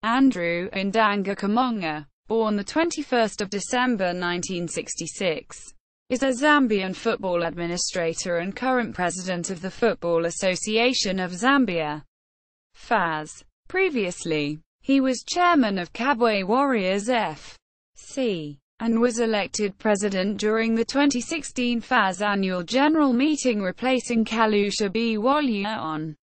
Andrew Ndanga Kamanga, born 21 December 1966, is a Zambian football administrator and current president of the Football Association of Zambia, FAZ. Previously, he was chairman of Kabwe Warriors F.C. and was elected president during the 2016 FAZ Annual General Meeting, replacing Kalusha Bwalya on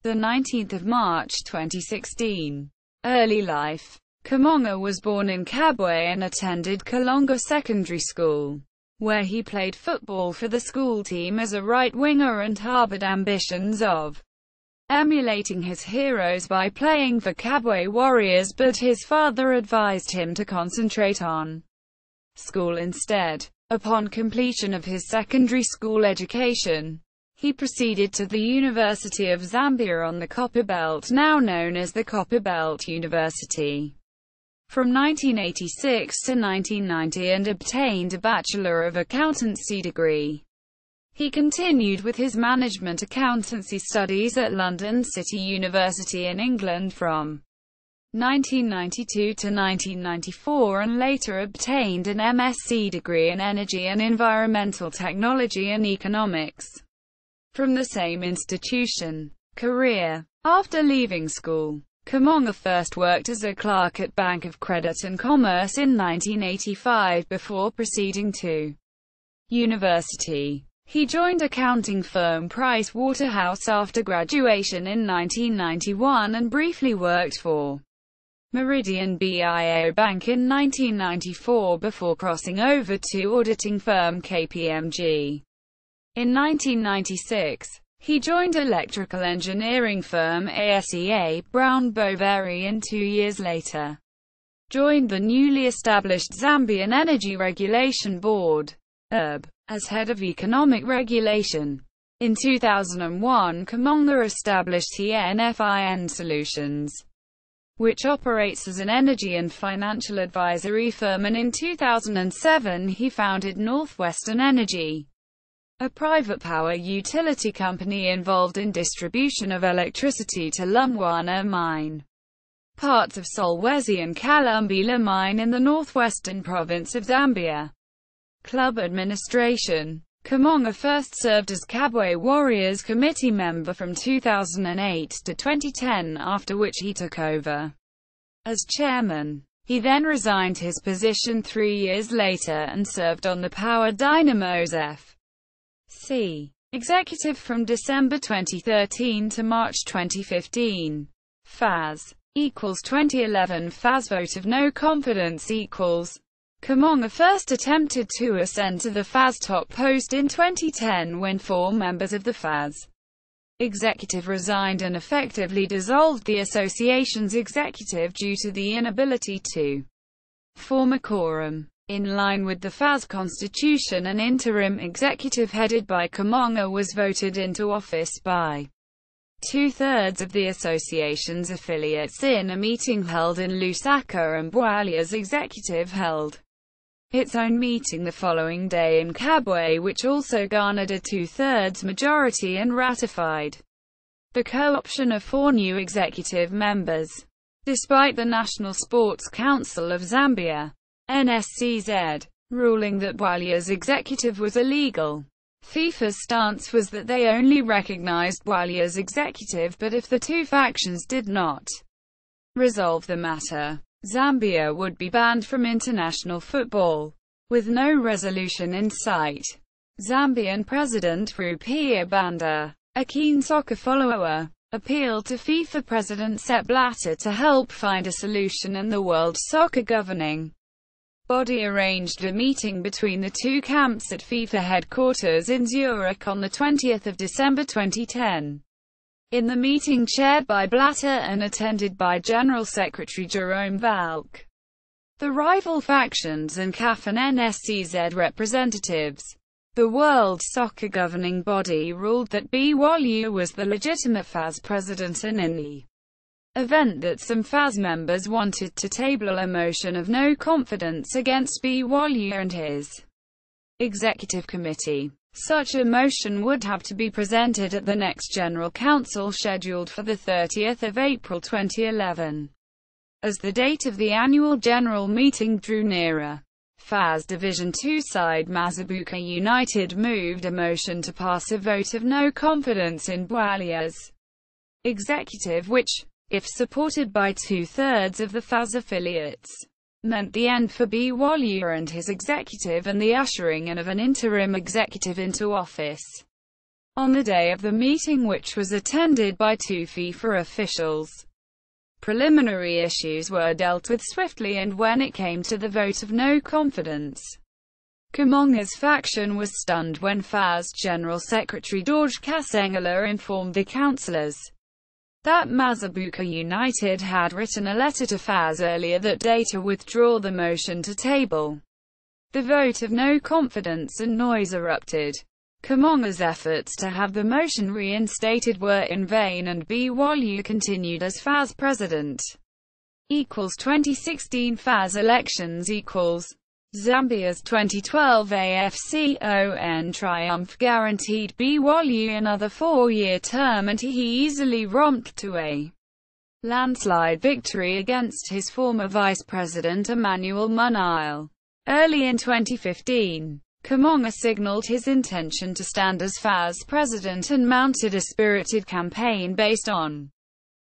19 March 2016. Early life. Kamanga was born in Kabwe and attended Kalonga Secondary School, where he played football for the school team as a right-winger and harbored ambitions of emulating his heroes by playing for Kabwe Warriors, but his father advised him to concentrate on school instead. Upon completion of his secondary school education, he proceeded to the University of Zambia on the Copper Belt, now known as the Copper Belt University, from 1986 to 1990, and obtained a Bachelor of Accountancy degree. He continued with his management accountancy studies at London City University in England from 1992 to 1994, and later obtained an MSc degree in Energy and Environmental Technology and Economics from the same institution. Career. After leaving school, Kamanga first worked as a clerk at Bank of Credit and Commerce in 1985 before proceeding to university. He joined accounting firm Price Waterhouse after graduation in 1991 and briefly worked for Meridian BIO Bank in 1994 before crossing over to auditing firm KPMG. In 1996, he joined electrical engineering firm ASEA Brown Boveri, and 2 years later joined the newly established Zambian Energy Regulation Board, ERB, as head of economic regulation. In 2001, Kamanga established TNFIN Solutions, which operates as an energy and financial advisory firm, and in 2007 he founded Northwestern Energy, a private power utility company involved in distribution of electricity to Lumwana Mine, parts of Solwezi and Kalumbila Mine in the northwestern province of Zambia. Club administration. Kamanga first served as Kabwe Warriors committee member from 2008 to 2010, after which he took over as chairman. He then resigned his position 3 years later and served on the Power Dynamos F.C. executive from December 2013 to March 2015. FAZ equals 2011 FAZ vote of no confidence equals. Kamanga first attempted to ascend to the FAZ top post in 2010 when 4 members of the FAZ executive resigned and effectively dissolved the association's executive due to the inability to form a quorum. In line with the FAZ constitution, an interim executive headed by Kamanga was voted into office by 2/3 of the association's affiliates in a meeting held in Lusaka, and Bwalya's executive held its own meeting the following day in Kabwe, which also garnered a 2/3 majority and ratified the co-option of 4 new executive members. Despite the National Sports Council of Zambia, NSCZ, ruling that Bwalya's executive was illegal, FIFA's stance was that they only recognized Bwalya's executive, but if the 2 factions did not resolve the matter, Zambia would be banned from international football. With no resolution in sight, Zambian President Rupiah Banda, a keen soccer follower, appealed to FIFA President Sepp Blatter to help find a solution, and the World Soccer governing body arranged a meeting between the 2 camps at FIFA headquarters in Zurich on 20 December 2010. In the meeting chaired by Blatter and attended by General Secretary Jerome Valk, the rival factions and CAF and NSCZ representatives, the World Soccer governing body ruled that Bwalya was the legitimate FAZ president, and in the event that some FAZ members wanted to table a motion of no confidence against Bwalya and his executive committee, such a motion would have to be presented at the next General Council scheduled for 30 April 2011. As the date of the annual general meeting drew nearer, FAZ Division 2 side Mazabuka United moved a motion to pass a vote of no confidence in Bwalya's executive which, if supported by two-thirds of the FAZ affiliates, meant the end for Bwalya and his executive and the ushering in of an interim executive into office. On the day of the meeting, which was attended by two FIFA officials, preliminary issues were dealt with swiftly, and when it came to the vote of no confidence, Kamanga's faction was stunned when FAZ General Secretary George Kasengela informed the councillors that Mazabuka United had written a letter to FAZ earlier that day to withdraw the motion to table the vote of no confidence, and noise erupted. Kamanga's efforts to have the motion reinstated were in vain, and Bwalya continued as FAZ president. 2016 FAZ elections Zambia's 2012 AFCON triumph guaranteed Bwalya another four-year term, and he easily romped to a landslide victory against his former vice president Emmanuel Munile. Early in 2015, Kamanga signaled his intention to stand as FAZ president and mounted a spirited campaign based on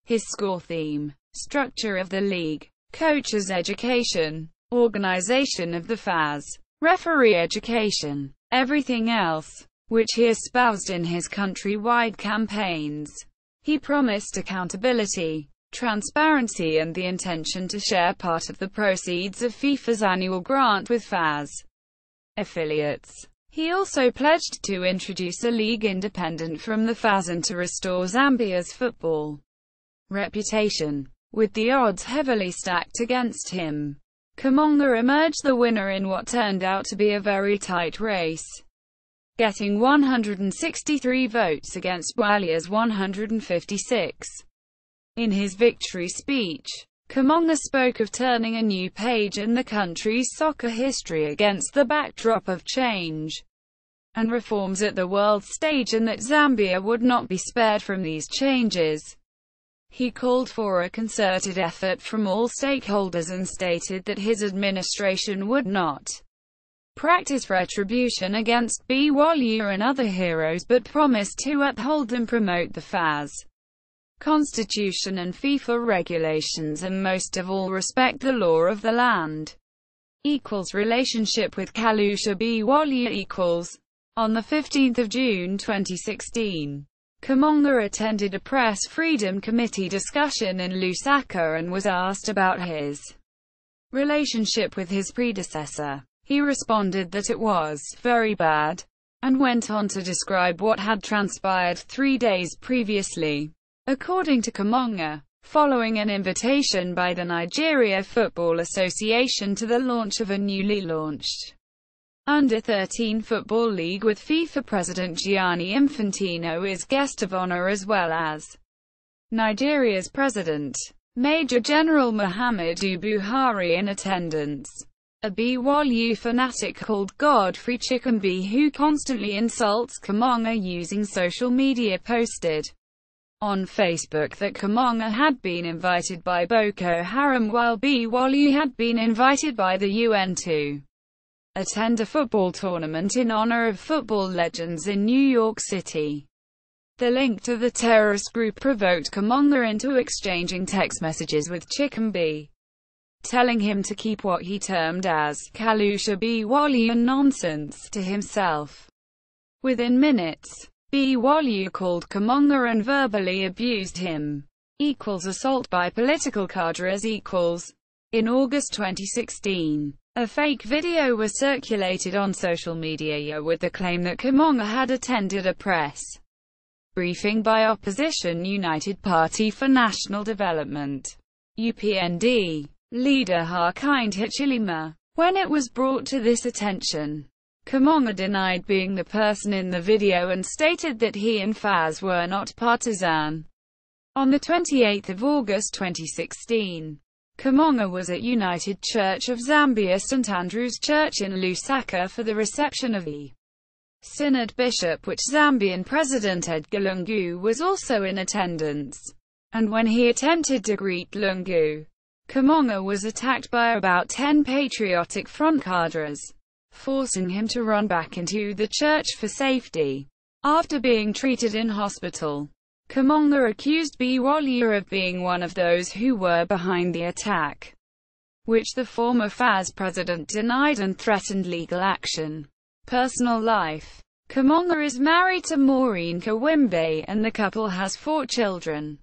his score theme: structure of the league, coaches' education, organization of the FAZ, referee education, everything else, which he espoused in his country-wide campaigns. He promised accountability, transparency and the intention to share part of the proceeds of FIFA's annual grant with FAZ affiliates. He also pledged to introduce a league independent from the FAZ and to restore Zambia's football reputation. With the odds heavily stacked against him, Kamanga emerged the winner in what turned out to be a very tight race, getting 163 votes against Bwalya's 156. In his victory speech, Kamanga spoke of turning a new page in the country's soccer history against the backdrop of change and reforms at the world stage, and that Zambia would not be spared from these changes. He called for a concerted effort from all stakeholders and stated that his administration would not practice retribution against Bwalya and other heroes, but promised to uphold and promote the FAZ Constitution and FIFA regulations, and most of all respect the law of the land. Relationship with Kalusha Bwalya. On 15 June 2016, Kamanga attended a Press Freedom Committee discussion in Lusaka and was asked about his relationship with his predecessor. He responded that it was very bad, and went on to describe what had transpired 3 days previously. According to Kamanga, following an invitation by the Nigeria Football Association to the launch of a newly launched Under-13 Football League with FIFA President Gianni Infantino as guest of honor, as well as Nigeria's President, Major General Muhammadu Buhari in attendance. A Bwalya fanatic called Godfrey Chikambi, who constantly insults Kamanga using social media, posted on Facebook that Kamanga had been invited by Boko Haram while Bwalya had been invited by the UN to attend a football tournament in honor of football legends in New York City. The link to the terrorist group provoked Kamanga into exchanging text messages with Chikambi, telling him to keep what he termed as Kalusha Bwalya nonsense to himself. Within minutes, Bwalya called Kamanga and verbally abused him. Assault by political cadres. In August 2016, a fake video was circulated on social media with the claim that Kamanga had attended a press briefing by opposition United Party for National Development (UPND) leader Hakainde Hichilema. When it was brought to this attention, Kamanga denied being the person in the video and stated that he and FAZ were not partisan. On 28 August 2016, Kamanga was at United Church of Zambia St Andrew's Church in Lusaka for the reception of the Synod Bishop, which Zambian President Edgar Lungu was also in attendance. And when he attempted to greet Lungu, Kamanga was attacked by about 10 Patriotic Front cadres, forcing him to run back into the church for safety. After being treated in hospital, Kamanga accused Bwalya of being one of those who were behind the attack, which the former FAZ president denied and threatened legal action. Personal life. Kamanga is married to Maureen Kawimbe, and the couple has 4 children.